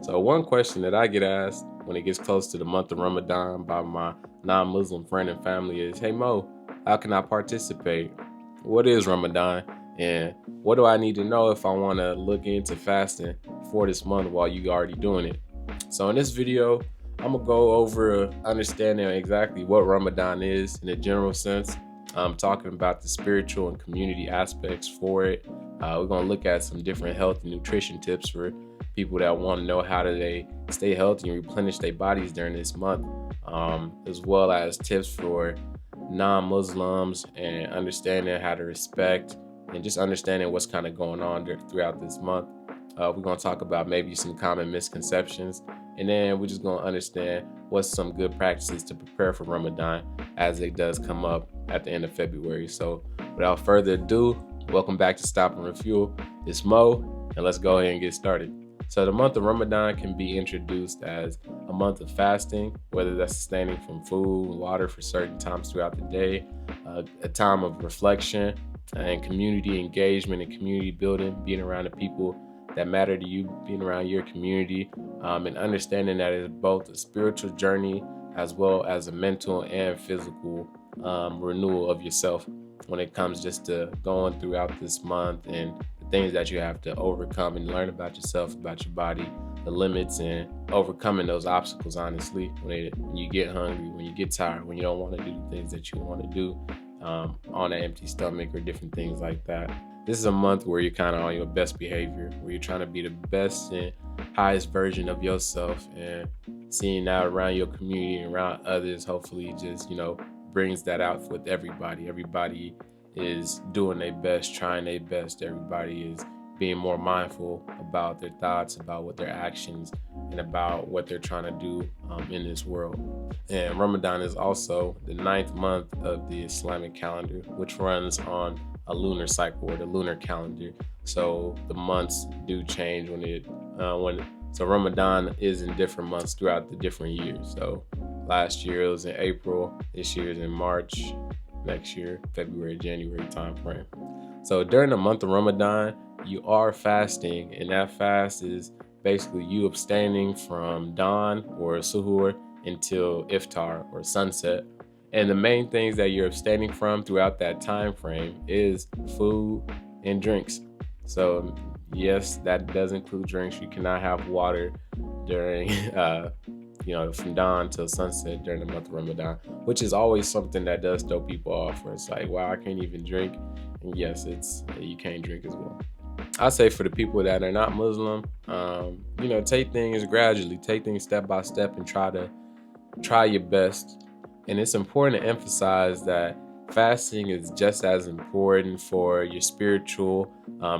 So one question that I get asked when it gets close to the month of Ramadan by my non-Muslim friend and family is, "Hey Mo, how can I participate? What is Ramadan? And what do I need to know if I want to look into fasting for this month while you already doing it?" So in this video, I'm gonna go over understanding exactly what Ramadan is in a general sense. I'm talking about the spiritual and community aspects for it. We're gonna look at some different health and nutrition tips for people that want to know how do they stay healthy and replenish their bodies during this month, as well as tips for non-Muslims and understanding how to respect and just understanding what's kind of going on throughout this month. We're going to talk about maybe some common misconceptions, and then we're just going to understand what's some good practices to prepare for Ramadan as it does come up at the end of February. So without further ado, welcome back to Stop and Refuel. It's Mo, and let's go ahead and get started. So the month of Ramadan can be introduced as a month of fasting, whether that's abstaining from food and water for certain times throughout the day, a time of reflection and community engagement and community building, being around the people that matter to you, being around your community, and understanding that it's both a spiritual journey as well as a mental and physical renewal of yourself when it comes just to going throughout this month and the things that you have to overcome and learn about yourself, about your body, the limits, and overcoming those obstacles, honestly, when you get hungry, when you get tired, when you don't want to do the things that you want to do on an empty stomach or different things like that. This is a month where you're kind of on your best behavior, where you're trying to be the best and highest version of yourself, and seeing that around your community and around others, hopefully just, brings that out with everybody. Everybody is doing their best, trying their best. Everybody is being more mindful about their thoughts, about what their actions, and about what they're trying to do in this world. And Ramadan is also the 9th month of the Islamic calendar, which runs on a lunar cycle or the lunar calendar. So the months do change so Ramadan is in different months throughout the different years. So last year it was in April, this year is in March, next year, February, January time frame. So during the month of Ramadan, you are fasting, and that fast is basically you abstaining from dawn or suhoor until iftar or sunset. And the main things that you're abstaining from throughout that time frame is food and drinks. So yes, that does include drinks. You cannot have water during from dawn till sunset during the month of Ramadan, which is always something that does throw people off, where it's like, wow, I can't even drink. And yes, you can't drink as well. I say for the people that are not Muslim, take things gradually, take things step by step, and try your best. And it's important to emphasize that fasting is just as important for your spiritual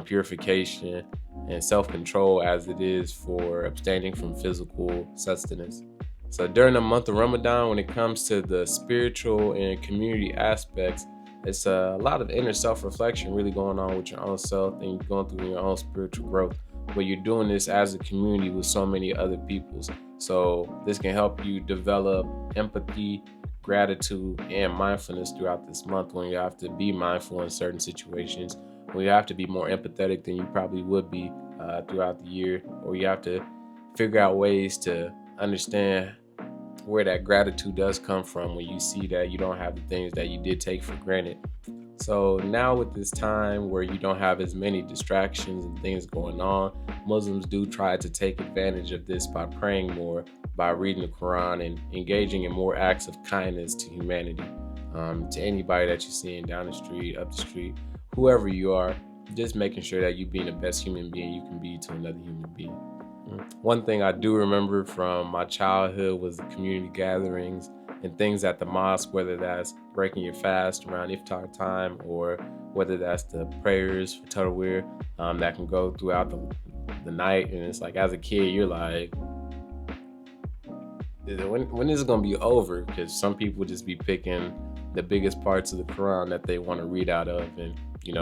purification and self-control as it is for abstaining from physical sustenance. So during the month of Ramadan, when it comes to the spiritual and community aspects, it's a lot of inner self-reflection really going on with your own self and going through your own spiritual growth. But you're doing this as a community with so many other peoples. So this can help you develop empathy, gratitude, and mindfulness throughout this month, when you have to be mindful in certain situations, when you have to be more empathetic than you probably would be throughout the year, or you have to figure out ways to understand where that gratitude does come from when you see that you don't have the things that you did take for granted. So now with this time where you don't have as many distractions and things going on, Muslims do try to take advantage of this by praying more, by reading the Quran, and engaging in more acts of kindness to humanity, to anybody that you're seeing down the street, up the street, whoever you are, just making sure that you being the best human being you can be to another human being. One thing I do remember from my childhood was the community gatherings and things at the mosque, whether that's breaking your fast around iftar time or whether that's the prayers for Tarawih that can go throughout the night. And it's like, as a kid, you're like, when is it going to be over? Because some people just be picking the biggest parts of the Quran that they want to read out of and,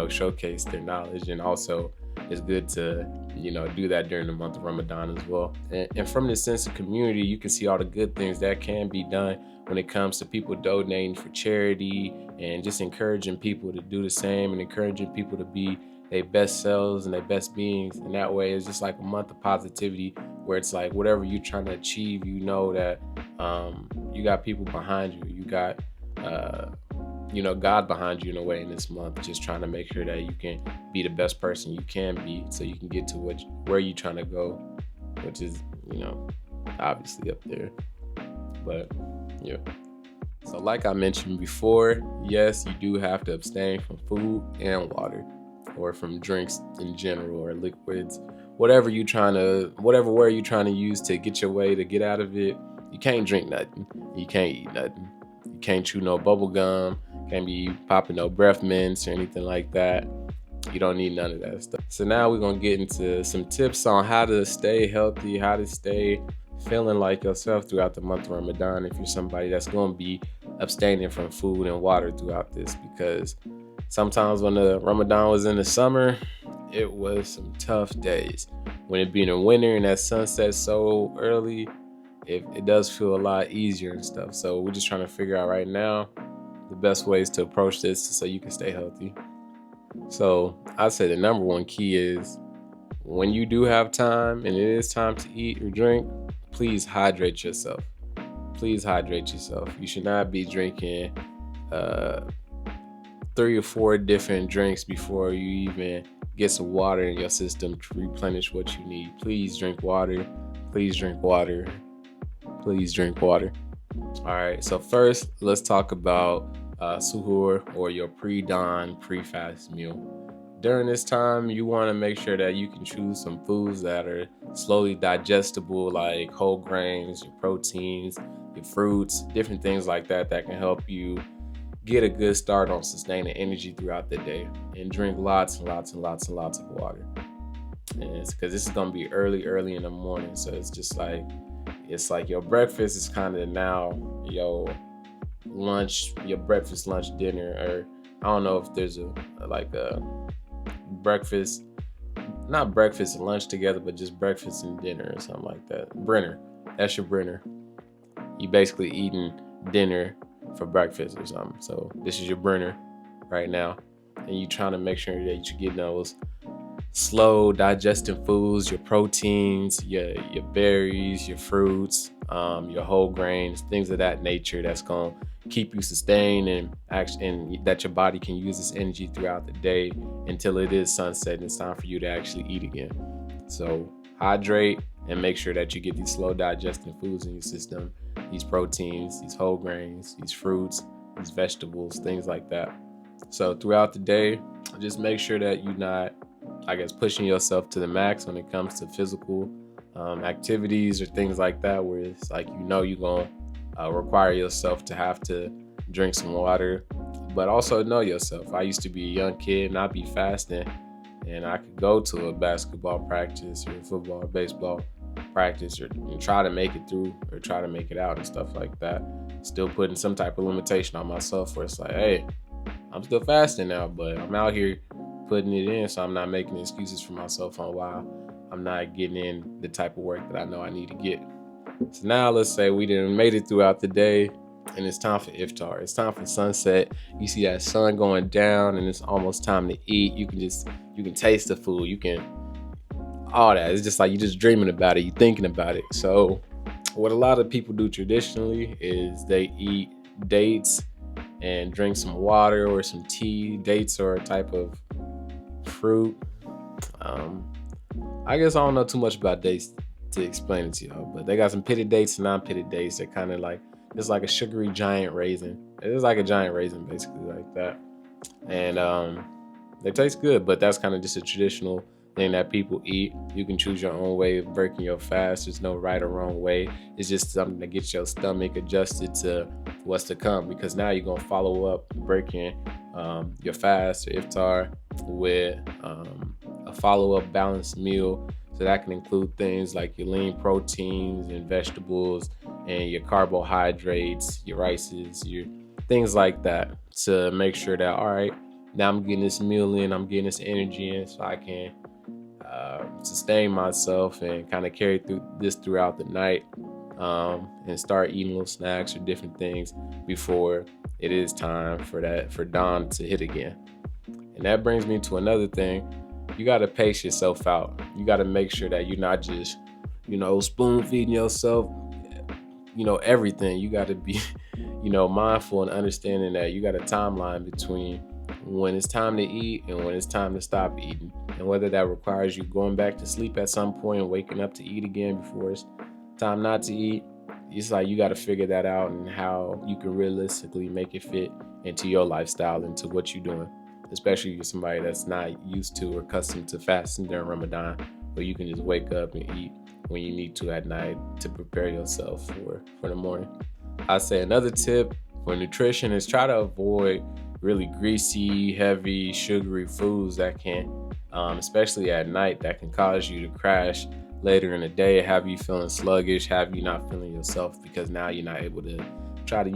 showcase their knowledge. And also it's good to, do that during the month of Ramadan as well. And from this sense of community, you can see all the good things that can be done when it comes to people donating for charity and just encouraging people to do the same and encouraging people to be their best selves and their best beings. And that way it's just like a month of positivity where it's like whatever you're trying to achieve, you know that you got people behind you. You got God behind you in a way in this month, just trying to make sure that you can be the best person you can be so you can get to where you're trying to go, which is, obviously up there. But yeah. So like I mentioned before, yes, you do have to abstain from food and water, or from drinks in general, or liquids, whatever way you're trying to use to get your way to get out of it. You can't drink nothing. You can't eat nothing. You can't chew no bubble gum. Can't be popping no breath mints or anything like that. You don't need none of that stuff. So now we're gonna get into some tips on how to stay healthy, how to stay feeling like yourself throughout the month of Ramadan if you're somebody that's gonna be abstaining from food and water throughout this. Because sometimes when the Ramadan was in the summer, it was some tough days. When it being in winter and that sunset so early, it does feel a lot easier and stuff. So we're just trying to figure out right now the best ways to approach this so you can stay healthy. So I'd say the number one key is when you do have time and it is time to eat or drink, please hydrate yourself. Please hydrate yourself. You should not be drinking 3 or 4 different drinks before you even get some water in your system to replenish what you need. Please drink water. Please drink water. Please drink water. All right, so first let's talk about suhoor, or your pre-dawn, pre-fast meal. During this time, you want to make sure that you can choose some foods that are slowly digestible, like whole grains, your proteins, your fruits, different things like that can help you get a good start on sustaining energy throughout the day. And drink lots and lots and lots and lots of water. And it's because this is going to be early in the morning, so it's like your breakfast is kind of now your lunch, your breakfast, lunch, dinner, or I don't know if there's a breakfast, not breakfast and lunch together, but just breakfast and dinner or something like that. Brenner, that's your Brenner. You basically eating dinner for breakfast or something. So this is your Brenner right now, and you trying to make sure that you get those slow digesting foods, your proteins, your berries, your fruits, your whole grains, things of that nature that's gonna keep you sustained and that your body can use this energy throughout the day until it is sunset and it's time for you to actually eat again. So hydrate and make sure that you get these slow digesting foods in your system, these proteins, these whole grains, these fruits, these vegetables, things like that. So throughout the day, just make sure that you're not, pushing yourself to the max when it comes to physical activities or things like that, where it's like, you're going to require yourself to have to drink some water, but also know yourself. I used to be a young kid and I'd be fasting, and I could go to a basketball practice or a football or baseball practice or try to make it through or try to make it out and stuff like that. Still putting some type of limitation on myself where it's like, hey, I'm still fasting now, but I'm out here putting it in, so I'm not making excuses for myself on why I'm not getting in the type of work that I know I need to get. So now let's say we done made it throughout the day and it's time for iftar. It's time for sunset. You see that sun going down and it's almost time to eat. You can taste the food. You can all that. It's just like you're just dreaming about it. You're thinking about it. So what a lot of people do traditionally is they eat dates and drink some water or some tea. Dates are a type of fruit. I don't know too much about dates to explain it to y'all, but they got some pitted dates and non-pitted dates. They're kind of like, it's like a sugary giant raisin. It's like a giant raisin, basically, like that. And they taste good, but that's kind of just a traditional thing that people eat. You can choose your own way of breaking your fast. There's no right or wrong way. It's just something that gets your stomach adjusted to what's to come, because now you're going to follow up breaking your fast or iftar with a follow-up balanced meal. So that can include things like your lean proteins and vegetables and your carbohydrates, your rices, your things like that, to make sure that, all right, now I'm getting this meal in, I'm getting this energy in, so I can sustain myself and kind of carry throughout the night, and start eating little snacks or different things before it is time for dawn to hit again. And that brings me to another thing. you got to pace yourself out. You got to make sure that you're not just, spoon feeding yourself, everything. You got to be, mindful and understanding that you got a timeline between when it's time to eat and when it's time to stop eating. And whether that requires you going back to sleep at some point and waking up to eat again before it's time not to eat, it's like you got to figure that out and how you can realistically make it fit into your lifestyle, into what you're doing. Especially if you're somebody that's not used to or accustomed to fasting during Ramadan, where you can just wake up and eat when you need to at night to prepare yourself for the morning. I say another tip for nutrition is try to avoid really greasy, heavy, sugary foods that can, especially at night, that can cause you to crash later in the day, have you feeling sluggish, have you not feeling yourself, because now you're not able to try to,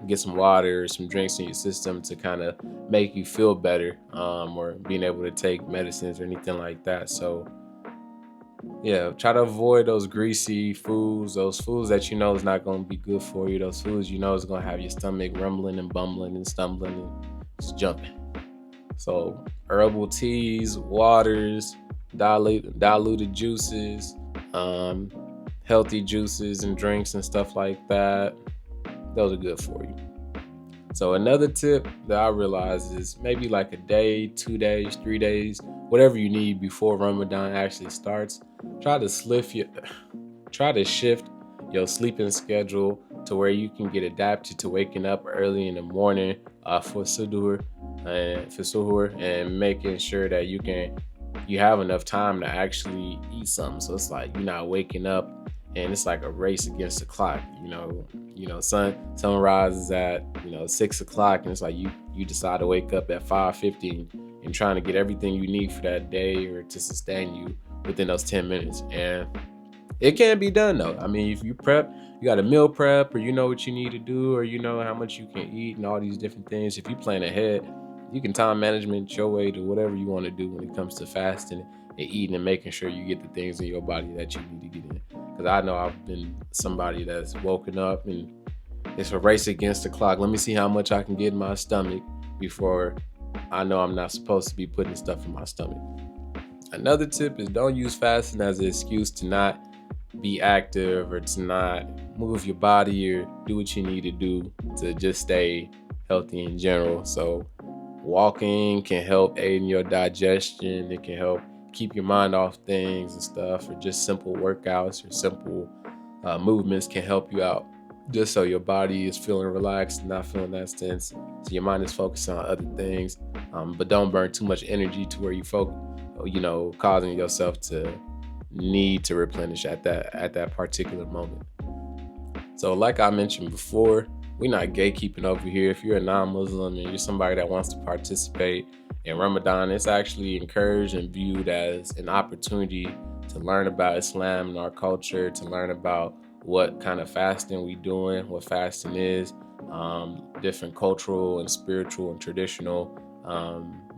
get some water or some drinks in your system to kind of make you feel better, or being able to take medicines or anything like that. So yeah, try to avoid those greasy foods, those foods that is not going to be good for you, those foods is going to have your stomach rumbling and bumbling and stumbling and just jumping. So herbal teas, waters, diluted juices, healthy juices and drinks and stuff like that, those are good for you. So another tip that I realize is maybe like a day, 2 days, 3 days, whatever you need before Ramadan actually starts. Try to shift your sleeping schedule to where you can get adapted to waking up early in the morning for suhoor and making sure that you have enough time to actually eat something. So it's like you're not waking up and it's like a race against the clock. Sun rises at 6 o'clock, and it's like you decide to wake up at 5:50 and trying to get everything you need for that day or to sustain you within those 10 minutes. And it can be done though. I mean, if you prep, you got a meal prep, or you know what you need to do, or you know how much you can eat and all these different things. If you plan ahead, you can time management your way to whatever you want to do when it comes to fasting and eating and making sure you get the things in your body that you need to get in. Because I know I've been somebody that's woken up and it's a race against the clock. Let me see how much I can get in my stomach before I know I'm not supposed to be putting stuff in my stomach. Another tip is don't use fasting as an excuse to not be active or to not move your body or do what you need to do to just stay healthy in general. So walking can help aid in your digestion. It can help keep your mind off things and stuff, or just simple workouts or simple movements can help you out, just so your body is feeling relaxed and not feeling that tense, so your mind is focused on other things, but don't burn too much energy to where you causing yourself to need to replenish at that particular moment. So like I mentioned before, we're not gatekeeping over here. If you're a non-Muslim and you're somebody that wants to participate in Ramadan, it's actually encouraged and viewed as an opportunity to learn about Islam and our culture, to learn about what kind of fasting we doing, what fasting is, different cultural and spiritual and traditional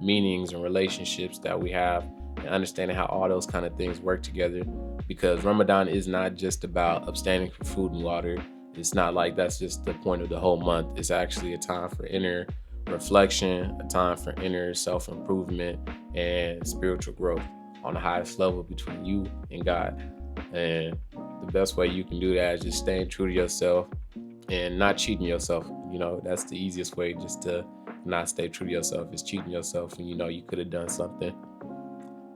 meanings and relationships that we have, and understanding how all those kind of things work together. Because Ramadan is not just about abstaining from food and water. It's not like that's just the point of the whole month. It's actually a time for inner reflection, a time for inner self-improvement and spiritual growth on the highest level between you and God. And the best way you can do that is just staying true to yourself and not cheating yourself. That's the easiest way, just to not stay true to yourself, is cheating yourself and you could have done something.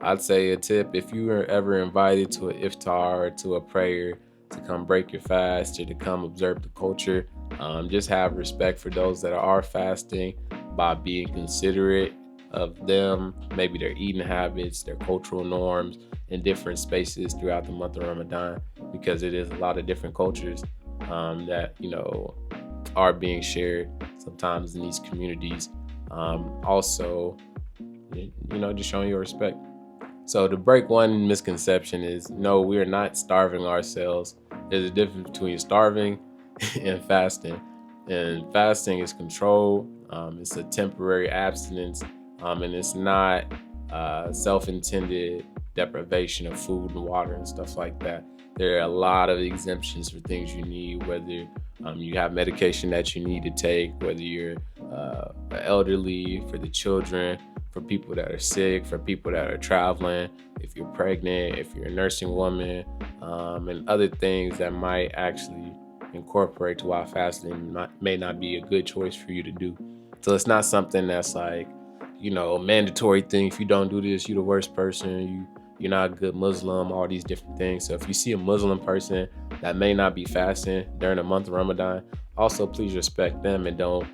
I'd say a tip, if you were ever invited to an iftar or to a prayer to come break your fast or to come observe the culture, just have respect for those that are fasting by being considerate of them, maybe their eating habits, their cultural norms in different spaces throughout the month of Ramadan, because it is a lot of different cultures that are being shared sometimes in these communities. Also, just showing your respect. So to break one misconception is, no, we are not starving ourselves. There's a difference between starving and fasting. And fasting is controlled. It's a temporary abstinence, and it's not self-intended deprivation of food and water and stuff like that. There are a lot of exemptions for things you need, whether you have medication that you need to take, whether you're elderly, for the children, for people that are sick, for people that are traveling, if you're pregnant, if you're a nursing woman, and other things that might actually incorporate to why fasting may not be a good choice for you to do. So it's not something that's like, a mandatory thing. If you don't do this, you're the worst person. You're not a good Muslim, all these different things. So if you see a Muslim person that may not be fasting during the month of Ramadan, also please respect them and don't,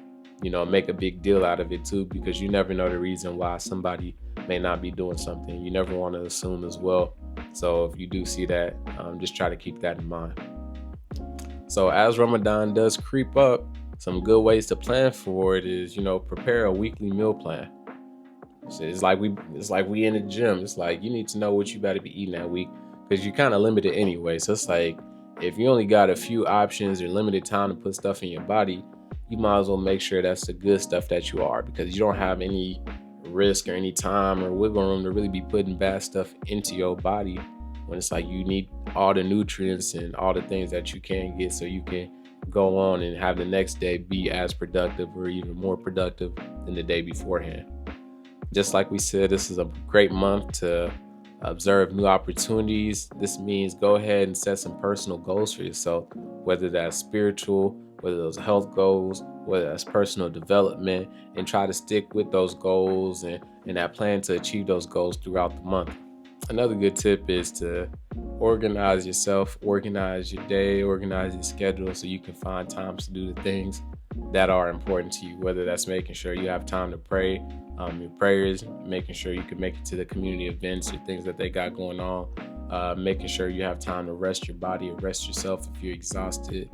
make a big deal out of it too, because you never know the reason why somebody may not be doing something. You never want to assume as well. So if you do see that, just try to keep that in mind. So as Ramadan does creep up, some good ways to plan for it is, prepare a weekly meal plan. It's like we in the gym. It's like you need to know what you better be eating that week, because you're kind of limited anyway. So it's like if you only got a few options or limited time to put stuff in your body, you might as well make sure that's the good stuff that you are, because you don't have any risk or any time or wiggle room to really be putting bad stuff into your body, when it's like you need all the nutrients and all the things that you can get so you can go on and have the next day be as productive or even more productive than the day beforehand. Just like we said, this is a great month to observe new opportunities. This means go ahead and set some personal goals for yourself, whether that's spiritual, whether those health goals, whether that's personal development, and try to stick with those goals and that plan to achieve those goals throughout the month. Another good tip is to organize yourself, organize your day, organize your schedule so you can find times to do the things that are important to you, whether that's making sure you have time to pray, your prayers, making sure you can make it to the community events or things that they got going on, making sure you have time to rest your body or rest yourself if you're exhausted,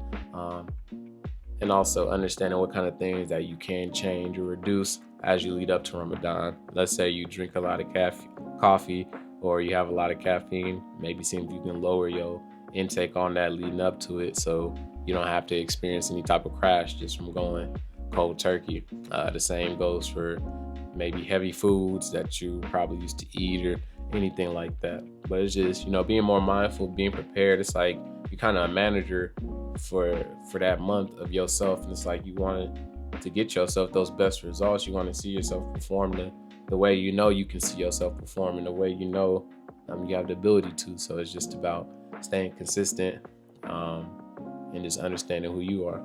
and also understanding what kind of things that you can change or reduce as you lead up to Ramadan. Let's say you drink a lot of coffee or you have a lot of caffeine, maybe see if you can lower your intake on that leading up to it so you don't have to experience any type of crash just from going cold turkey. The same goes for maybe heavy foods that you probably used to eat or anything like that. But it's just, being more mindful, being prepared. It's like you're kind of a manager for that month of yourself, and it's like you want to get yourself those best results. You want to see yourself perform the way you can see yourself perform, in the way you have the ability to. So it's just about staying consistent and just understanding who you are.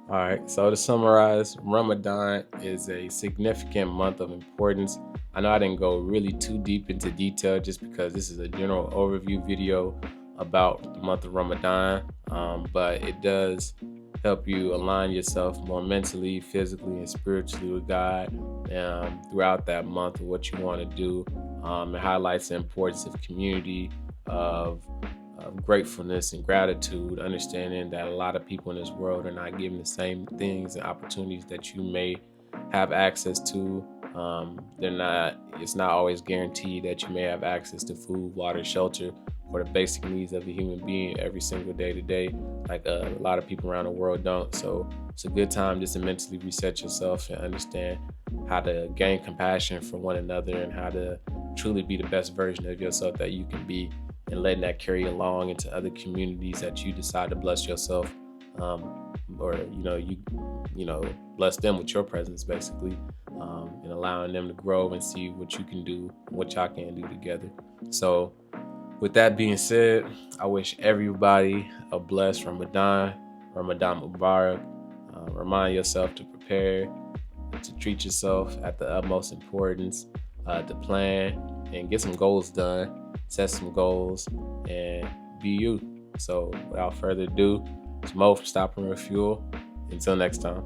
All right, so to summarize, Ramadan is a significant month of importance. I know I didn't go really too deep into detail just because this is a general overview video about the month of Ramadan, but it does help you align yourself more mentally, physically, and spiritually with God throughout that month of what you want to do. It highlights the importance of community, of gratefulness and gratitude, understanding that a lot of people in this world are not given the same things and opportunities that you may have access to. It's not always guaranteed that you may have access to food, water, shelter, or the basic needs of a human being every single day to day, like a lot of people around the world don't. So it's a good time just to mentally reset yourself and understand how to gain compassion for one another and how to truly be the best version of yourself that you can be, and letting that carry along into other communities that you decide to bless yourself, or bless them with your presence, basically, and allowing them to grow and see what you can do, what y'all can do together. So with that being said, I wish everybody a blessed Ramadan Mubarak. Remind yourself to prepare, to treat yourself at the utmost importance, to plan and get some goals done. Set some goals and be you. So without further ado, it's Mo from Stop and Refuel. Until next time.